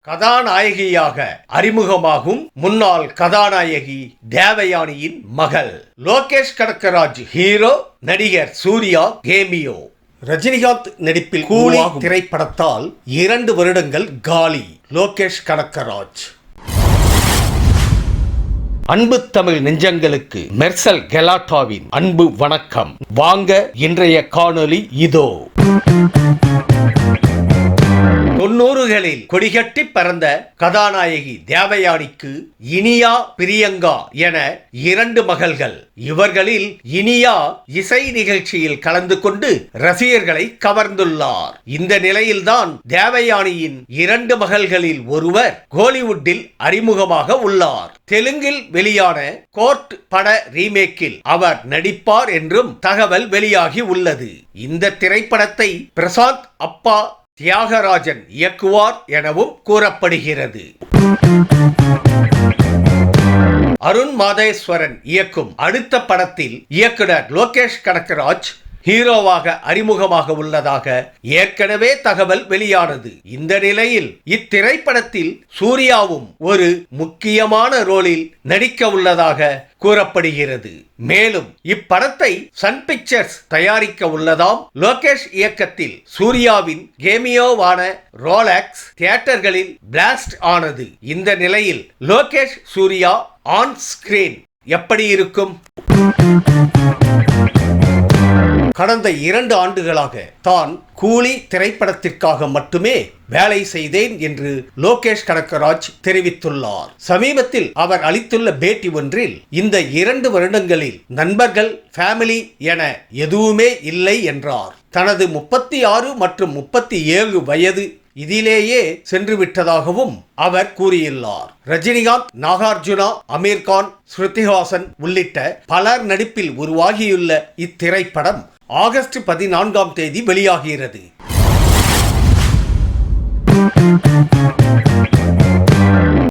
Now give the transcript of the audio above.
கதாநாயகியாக அறிமுகமாகும் முன்னாள் கதாநாயகி தேவயானியின் மகள். லோகேஷ் கனகராஜ் ஹீரோ, நடிகர் சூர்யா கேமியோ. ரஜினிகாந்த் நடிப்பில் கூலி திரைப்படத்தால் 2 வருடங்கள் காலி. லோகேஷ் கனகராஜ். அன்பு தமிழ் நெஞ்சங்களுக்கு மெர்சல் கெலாட்டாவின் அன்பு வணக்கம். வாங்க இன்றைய காணொளி இதோ. 90களில் கொடிகட்டி பறந்த கதாநாயகி தேவயானிக்கு இனியா, பிரியங்கா என 2 மகள்கள். இவர்களில் இனியா இசை நிகழ்ச்சியில் கலந்து கொண்டு ரசிகர்களை கவர்ந்துள்ளார். இந்த நிலையில்தான் தேவயானியின் 2 மகள்களில் ஒருவர் கோலிவுட்டில் அறிமுகமாக உள்ளார். தெலுங்கில் வெளியான கோர்ட் பட ரீமேக்கில் அவர் நடிப்பார் என்றும் தகவல் வெளியாகி உள்ளது. இந்த திரைப்படத்தை பிரசாந்த் அப்பா தியாகராஜன் இயக்குவார் எனவும் கூறப்படுகிறது. அருண் மாதேஸ்வரன் இயக்கும் அடுத்த படத்தில் இயக்குனர் லோகேஷ் கனகராஜ் ஹீரோவாக அறிமுகமாக உள்ளதாக ஏற்கனவே தகவல் வெளியானது. இந்த நிலையில் இத்திரைப்படத்தில் சூர்யாவும் ஒரு முக்கியமான ரோலில் நடிக்க உள்ளதாக கூறப்படுகிறது. மேலும் இப்படத்தை சன் பிக்சர்ஸ் தயாரிக்க உள்ளதாம். லோகேஷ் இயக்கத்தில் சூர்யாவின் கேமியோவான ரோலக்ஸ் தியேட்டர்களில் பிளாஸ்ட் ஆனது. இந்த நிலையில் லோகேஷ் சூர்யா ஆன் ஸ்கிரீன் எப்படி இருக்கும்? கடந்த 2 ஆண்டுகளாக தான் கூலி திரைப்படத்திற்காக மட்டுமே வேலை செய்தேன் என்று லோகேஷ் கனகராஜ் தெரிவித்துள்ளார். சமீபத்தில் அவர் அளித்துள்ள பேட்டி ஒன்றில் இந்த 2 வருடங்களில் நண்பர்கள், ஃபேமிலி என எதுவுமே இல்லை என்றார். தனது 36 மற்றும் 37 வயது இதிலேயே சென்று விட்டதாகவும் அவர் கூறியுள்ளார். ரஜினிகாந்த், நாகார்ஜுனா, அமீர்கான், ஸ்ருதிஹாசன் உள்ளிட்ட பலர் நடிப்பில் உருவாகியுள்ள இத்திரைப்படம் ஆகஸ்ட் 14ஆம் தேதி வெளியாகிறது.